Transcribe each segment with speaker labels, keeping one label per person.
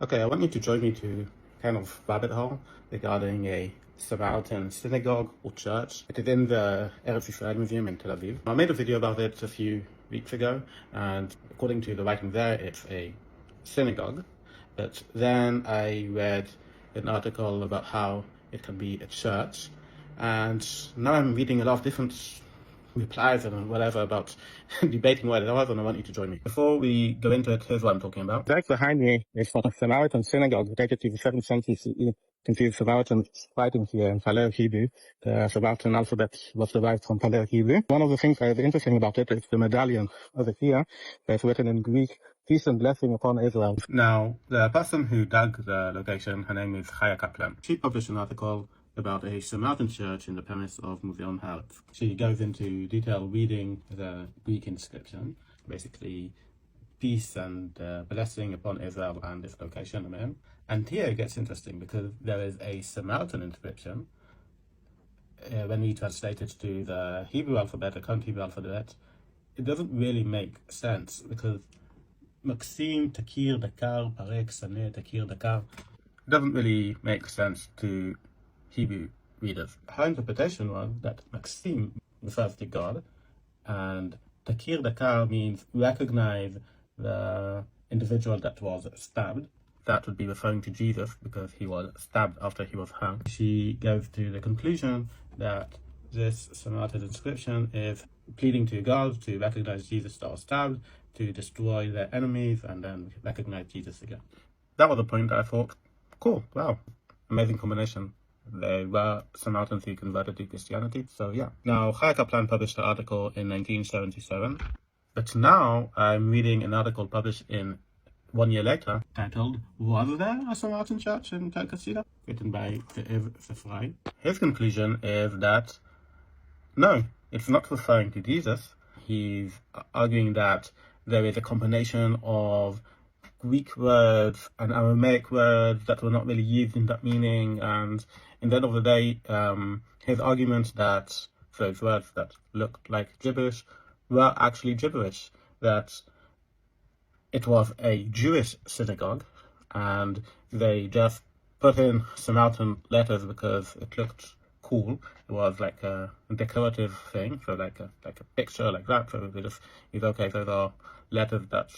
Speaker 1: Okay, I want you to join me to kind of rabbit hole regarding a Samaritan synagogue or church. It is in the Eretz Israel Museum in Tel Aviv. I made a video about it a few weeks ago, and according to the writing there, it's a synagogue. But then I read an article about how it can be a church, and now I'm reading a lot of different replies and whatever about debating what it was, and I want you to join me. Before we go into it, here's what I'm talking about. Right behind me is from a Samaritan synagogue dated to the 7th century CE. You can see the Samaritan writing here in Paleo Hebrew. The Samaritan alphabet was derived from Paleo Hebrew. One of the things that is interesting about it is the medallion over here that's written in Greek, "Peace and blessing upon Israel." Now, the person who dug the location, her name is Chaya Kaplan. She published an article about a Samaritan church in the premise of Museum Haaretz. She goes into detail reading the Greek inscription, basically peace and blessing upon Israel and its location, amen. And here it gets interesting because there is a Samaritan inscription. When we translate it to the Hebrew alphabet, the current Hebrew alphabet, it doesn't really make sense because Maxim, Takir, Dakar, Parek, Saneh, Takir, Dakar, it doesn't really make sense to Hebrew readers. Her interpretation was that Maxim refers to God, and Takir Dakar means recognize the individual that was stabbed. That would be referring to Jesus because he was stabbed after he was hung. She goes to the conclusion that this Samaritan inscription is pleading to God to recognize Jesus that was stabbed, to destroy their enemies, and then recognize Jesus again. That was the point I thought, cool, wow, amazing combination. They were Samaritans who converted to Christianity, so yeah. Now, Chaya Kaplan published an article in 1977, but now I'm reading an article published in 1 year later, titled, "Was there a Samaritan church in Tel Aviv?" written by Ze'ev Sefrai. His conclusion is that, no, it's not referring to Jesus. He's arguing that there is a combination of Greek words and Aramaic words that were not really used in that meaning, and in the end of the day, his argument that those words that looked like gibberish were actually gibberish, that it was a Jewish synagogue, and they just put in Samaritan letters because it looked cool. It was like a decorative thing, so like a picture like that. So they just use, okay, those are letters that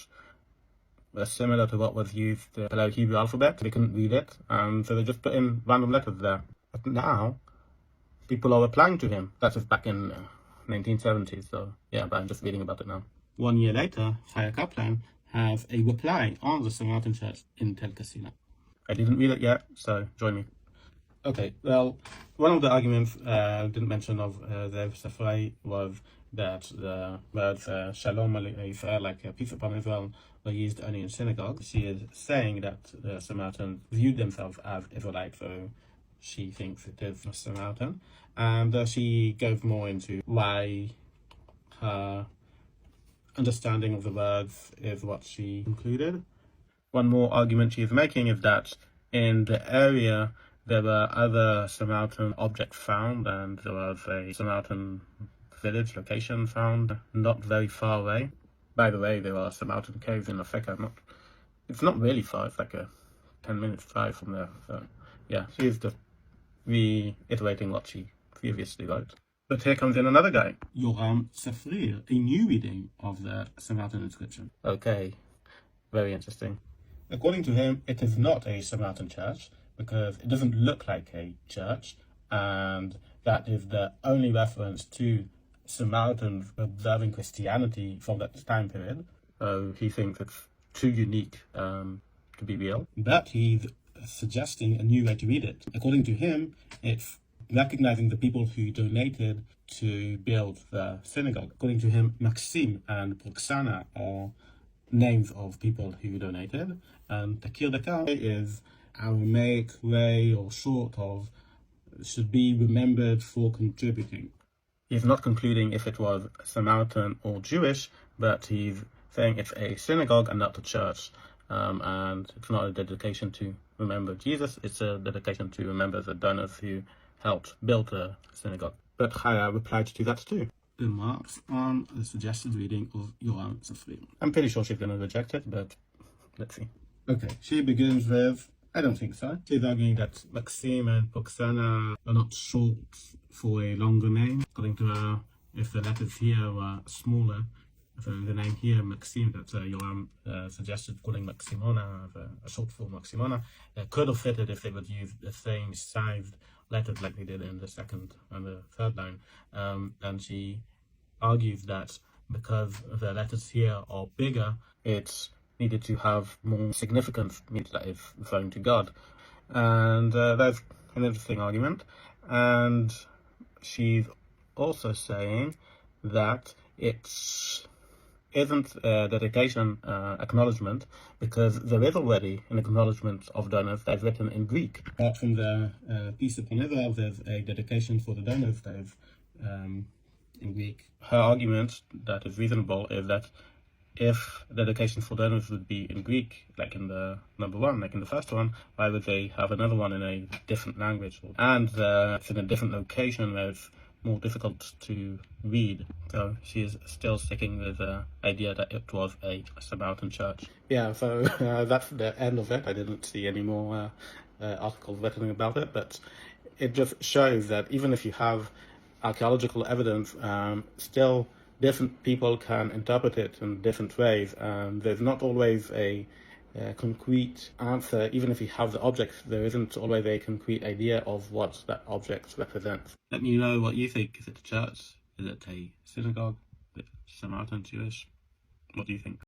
Speaker 1: were similar to what was used in the Paleo Hebrew alphabet. They couldn't read it, and so they just put in random letters there. But now, people are replying to him. That was back in 1970s, so yeah, but I'm just reading about it now. 1 year later, Chaya Kaplan has a reply on the Samaritan church in Tel Aviv. I didn't read it yet, so join me. Okay, well, one of the arguments I didn't mention of Ze'ev Sefrai was that the words Shalom Israel, like peace upon Israel, were used only in synagogues. She is saying that the Samaritans viewed themselves as Israelites, so she thinks it is a Samaritan. And she goes more into why her understanding of the words is what she concluded. One more argument she is making is that in the area there were other Samaritan objects found, and there was a Samaritan village location found not very far away. By the way, there are Samaritan caves in Africa. It's not really far, it's like a 10-minute drive from there. So yeah, she's just reiterating what she previously wrote. But here comes in another guy, Yoram Safrir, a new reading of the Samaritan inscription. Okay, very interesting. According to him, it is not a Samaritan church because it doesn't look like a church, and that is the only reference to Samaritans observing Christianity from that time period. So he thinks it's too unique to be real. But he's suggesting a new way to read it. According to him, it's recognizing the people who donated to build the synagogue. According to him, Maxim and Proxana are names of people who donated, and Takir Dakar is Aramaic way or short of should be remembered for contributing. He's not concluding if it was Samaritan or Jewish, but he's saying it's a synagogue and not a church, and it's not a dedication to remember Jesus, it's a dedication to remember the donors who helped build the synagogue. But Chaya replied to that too. Remarks on the suggested reading of Yoram Safrir. I'm pretty sure she's going to reject it, but let's see. Okay, she begins with, I don't think so. She's arguing that Maxime and Poxana are not short for a longer name. According to her, if the letters here were smaller, so the name here, Maxime, that Yoram suggested calling Maximona, a short form Maximona, could have fitted if they would use the same sized letters like they did in the second and the third line. And she argues that because the letters here are bigger, it's needed to have more significance, means that it's referring to God. And that's an interesting argument. And she's also saying that it isn't a dedication acknowledgement, because there is already an acknowledgement of donors that is written in Greek. Apart from the piece upon Israel, there's a dedication for the donors that is in Greek. Her argument that is reasonable is that if dedication for donors would be in Greek, like in the number one, like in the first one, why would they have another one in a different language? And it's in a different location where it's more difficult to read. So she's still sticking with the idea that it was a Samaritan church. Yeah, so that's the end of it. I didn't see any more articles written about it, but it just shows that even if you have archaeological evidence, still different people can interpret it in different ways, and there's not always a concrete answer. Even if you have the object, there isn't always a concrete idea of what that object represents. Let me know what you think. Is it a church? Is it a synagogue? Is it Samaritan Jewish? What do you think?